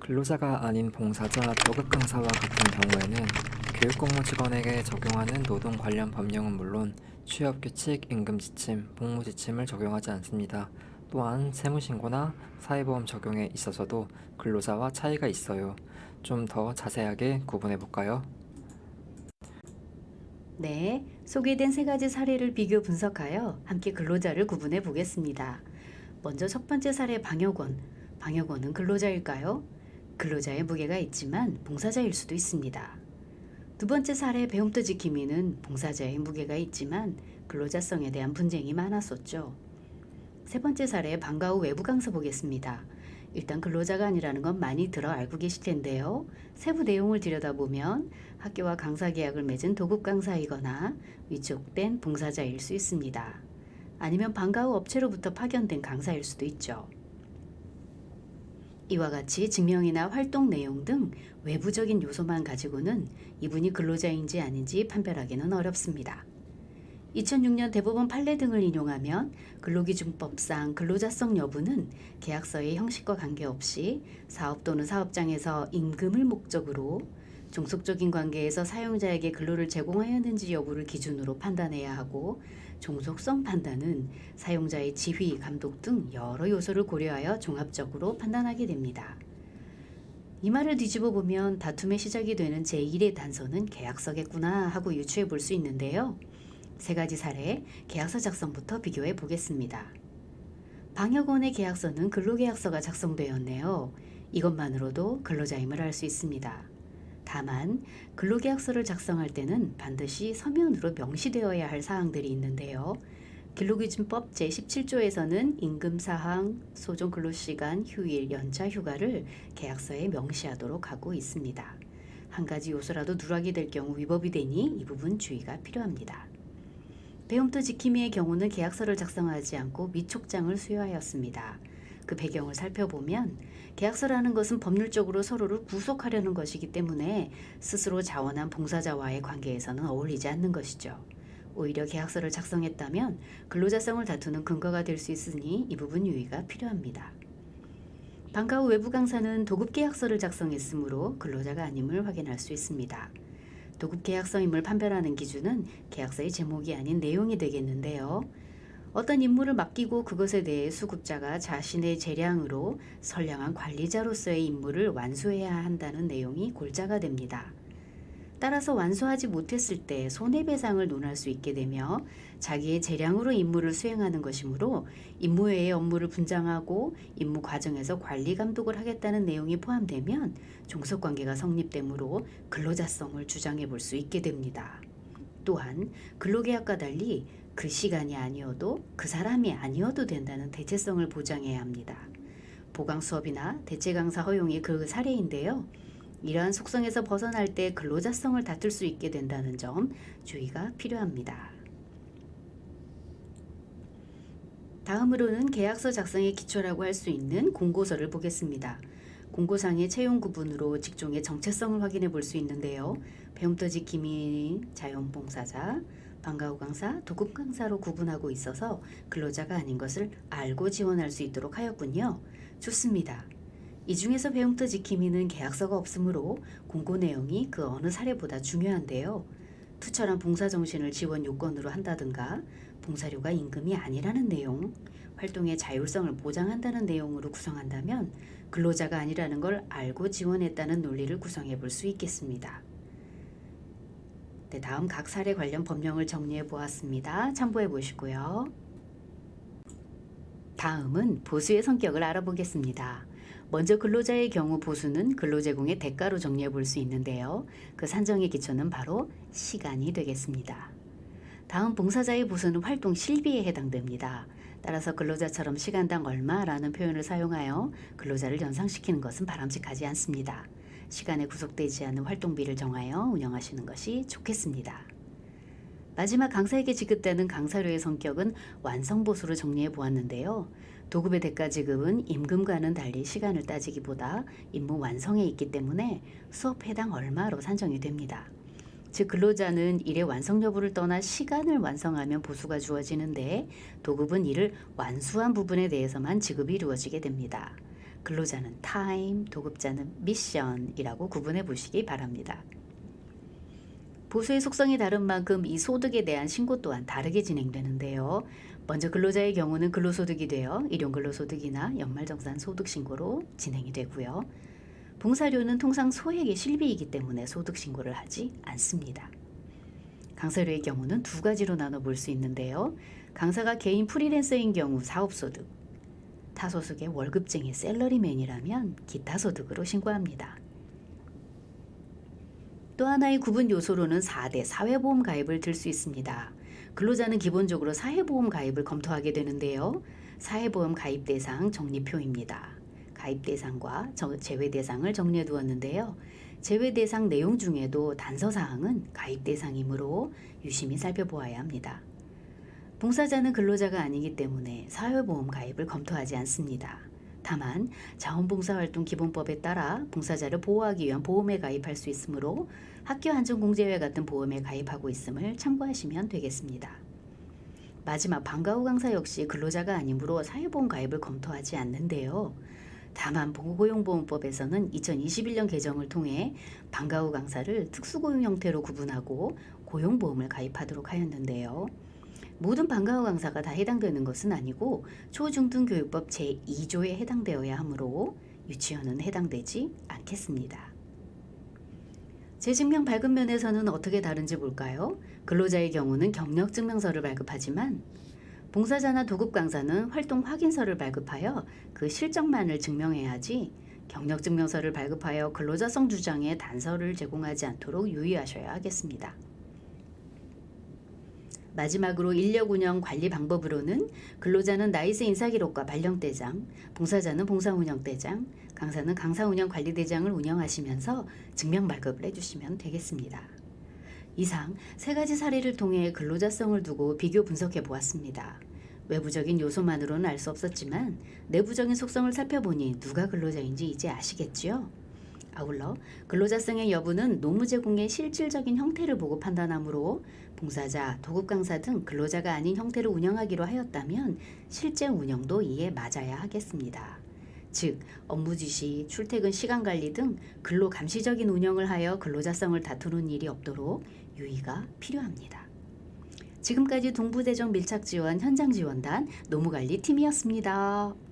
근로자가 아닌 봉사자, 벼극 강사와 같은 경우에는 교육공무 직원에게 적용하는 노동 관련 법령은 물론 취업규칙, 임금지침, 복무지침을 적용하지 않습니다. 또한 세무신고나 사회보험 적용에 있어서도 근로자와 차이가 있어요. 좀 더 자세하게 구분해 볼까요? 네, 소개된 세 가지 사례를 비교 분석하여 함께 근로자를 구분해 보겠습니다. 먼저 첫 번째 사례 방역원. 방역원은 근로자일까요? 근로자의 무게가 있지만 봉사자일 수도 있습니다. 두 번째 사례 배움터 지킴이는 봉사자의 무게가 있지만 근로자성에 대한 분쟁이 많았었죠. 세 번째 사례 방과 후 외부 강사 보겠습니다. 일단 근로자가 아니라는 건 많이 들어 알고 계실 텐데요. 세부 내용을 들여다보면 학교와 강사 계약을 맺은 도급 강사이거나 위촉된 봉사자일 수 있습니다. 아니면 방과 후 업체로부터 파견된 강사일 수도 있죠. 이와 같이 증명이나 활동 내용 등 외부적인 요소만 가지고는 이분이 근로자인지 아닌지 판별하기는 어렵습니다. 2006년 대법원 판례 등을 인용하면 근로기준법상 근로자성 여부는 계약서의 형식과 관계없이 사업 또는 사업장에서 임금을 목적으로 종속적인 관계에서 사용자에게 근로를 제공하였는지 여부를 기준으로 판단해야 하고, 종속성 판단은 사용자의 지휘, 감독 등 여러 요소를 고려하여 종합적으로 판단하게 됩니다. 이 말을 뒤집어 보면 다툼의 시작이 되는 제1의 단서는 계약서겠구나 하고 유추해 볼 수 있는데요. 세 가지 사례 계약서 작성부터 비교해 보겠습니다. 방역원의 계약서는 근로계약서가 작성되었네요. 이것만으로도 근로자임을 알 수 있습니다. 다만 근로계약서를 작성할 때는 반드시 서면으로 명시되어야 할 사항들이 있는데요. 근로기준법 제17조에서는 임금사항, 소정근로시간, 휴일, 연차, 휴가를 계약서에 명시하도록 하고 있습니다. 한 가지 요소라도 누락이 될 경우 위법이 되니 이 부분 주의가 필요합니다. 배움터 지킴이의 경우는 계약서를 작성하지 않고 미촉장을 수여하였습니다. 그 배경을 살펴보면 계약서라는 것은 법률적으로 서로를 구속하려는 것이기 때문에 스스로 자원한 봉사자와의 관계에서는 어울리지 않는 것이죠. 오히려 계약서를 작성했다면 근로자성을 다투는 근거가 될 수 있으니 이 부분 유의가 필요합니다. 방과 후 외부 강사는 도급 계약서를 작성했으므로 근로자가 아님을 확인할 수 있습니다. 도급 계약서임을 판별하는 기준은 계약서의 제목이 아닌 내용이 되겠는데요. 어떤 임무를 맡기고 그것에 대해 수급자가 자신의 재량으로 선량한 관리자로서의 임무를 완수해야 한다는 내용이 골자가 됩니다. 따라서 완수하지 못했을 때 손해배상을 논할 수 있게 되며 자기의 재량으로 임무를 수행하는 것이므로 임무 외의 업무를 분장하고 임무 과정에서 관리 감독을 하겠다는 내용이 포함되면 종속관계가 성립되므로 근로자성을 주장해 볼 수 있게 됩니다. 또한 근로계약과 달리 그 시간이 아니어도 그 사람이 아니어도 된다는 대체성을 보장해야 합니다. 보강 수업이나 대체 강사 허용이 그 사례인데요. 이러한 속성에서 벗어날 때 근로자성을 다툴 수 있게 된다는 점 주의가 필요합니다. 다음으로는 계약서 작성의 기초라고 할 수 있는 공고서를 보겠습니다. 공고상의 채용 구분으로 직종의 정체성을 확인해 볼 수 있는데요. 배움터 지킴이 자연봉사자, 방과 후 강사, 도급 강사로 구분하고 있어서 근로자가 아닌 것을 알고 지원할 수 있도록 하였군요. 좋습니다. 이 중에서 배움터 지킴이는 계약서가 없으므로 공고 내용이 그 어느 사례보다 중요한데요. 투철한 봉사정신을 지원 요건으로 한다든가 봉사료가 임금이 아니라는 내용, 활동의 자율성을 보장한다는 내용으로 구성한다면 근로자가 아니라는 걸 알고 지원했다는 논리를 구성해 볼 수 있겠습니다. 네, 다음 각 사례 관련 법령을 정리해 보았습니다. 참고해 보시고요. 다음은 보수의 성격을 알아보겠습니다. 먼저 근로자의 경우 보수는 근로 제공의 대가로 정리해 볼 수 있는데요. 그 산정의 기초는 바로 시간이 되겠습니다. 다음 봉사자의 보수는 활동 실비에 해당됩니다. 따라서 근로자처럼 시간당 얼마라는 표현을 사용하여 근로자를 연상시키는 것은 바람직하지 않습니다. 시간에 구속되지 않는 활동비를 정하여 운영하시는 것이 좋겠습니다. 마지막 강사에게 지급되는 강사료의 성격은 완성보수로 정리해 보았는데요. 도급의 대가 지급은 임금과는 달리 시간을 따지기보다 임무 완성에 있기 때문에 수업 회당 얼마로 산정이 됩니다. 즉 근로자는 일의 완성 여부를 떠나 시간을 완성하면 보수가 주어지는데 도급은 이를 완수한 부분에 대해서만 지급이 이루어지게 됩니다. 근로자는 타임, 도급자는 미션이라고 구분해 보시기 바랍니다. 보수의 속성이 다른 만큼 이 소득에 대한 신고 또한 다르게 진행되는데요. 먼저 근로자의 경우는 근로소득이 되어 일용근로소득이나 연말정산소득신고로 진행이 되고요. 봉사료는 통상 소액의 실비이기 때문에 소득신고를 하지 않습니다. 강사료의 경우는 두 가지로 나눠 볼 수 있는데요. 강사가 개인 프리랜서인 경우 사업소득, 타소속의 월급쟁이 셀러리맨이라면 기타소득으로 신고합니다. 또 하나의 구분 요소로는 4대 사회보험 가입을 들 수 있습니다. 근로자는 기본적으로 사회보험 가입을 검토하게 되는데요. 사회보험 가입 대상 정리표입니다. 가입 대상과 제외 대상을 정리해 두었는데요. 제외 대상 내용 중에도 단서 사항은 가입 대상이므로 유심히 살펴보아야 합니다. 봉사자는 근로자가 아니기 때문에 사회보험 가입을 검토하지 않습니다. 다만 자원봉사활동기본법에 따라 봉사자를 보호하기 위한 보험에 가입할 수 있으므로 학교안전공제회 같은 보험에 가입하고 있음을 참고하시면 되겠습니다. 마지막 방과 후 강사 역시 근로자가 아니므로 사회보험 가입을 검토하지 않는데요. 다만 고용보험법에서는 2021년 개정을 통해 방과 후 강사를 특수고용 형태로 구분하고 고용보험을 가입하도록 하였는데요. 모든 방과 후 강사가 다 해당되는 것은 아니고 초중등교육법 제2조에 해당되어야 하므로 유치원은 해당되지 않겠습니다. 재증명 발급 면에서는 어떻게 다른지 볼까요? 근로자의 경우는 경력증명서를 발급하지만 봉사자나 도급 강사는 활동 확인서를 발급하여 그 실적만을 증명해야 하지 경력증명서를 발급하여 근로자성 주장에 단서를 제공하지 않도록 유의하셔야 하겠습니다. 마지막으로 인력운영 관리 방법으로는 근로자는 나이세 인사기록과 발령대장, 봉사자는 봉사운영대장, 강사는 강사운영관리대장을 운영하시면서 증명 발급을 해주시면 되겠습니다. 이상 세 가지 사례를 통해 근로자성을 두고 비교 분석해 보았습니다. 외부적인 요소만으로는 알 수 없었지만 내부적인 속성을 살펴보니 누가 근로자인지 이제 아시겠지요? 아울러 근로자성의 여부는 노무 제공의 실질적인 형태를 보고 판단하므로 봉사자, 도급 강사 등 근로자가 아닌 형태를 운영하기로 하였다면 실제 운영도 이에 맞아야 하겠습니다. 즉, 업무 지시, 출퇴근 시간 관리 등 근로 감시적인 운영을 하여 근로자성을 다투는 일이 없도록 유의가 필요합니다. 지금까지 동부대정 밀착지원 현장지원단 노무관리팀이었습니다.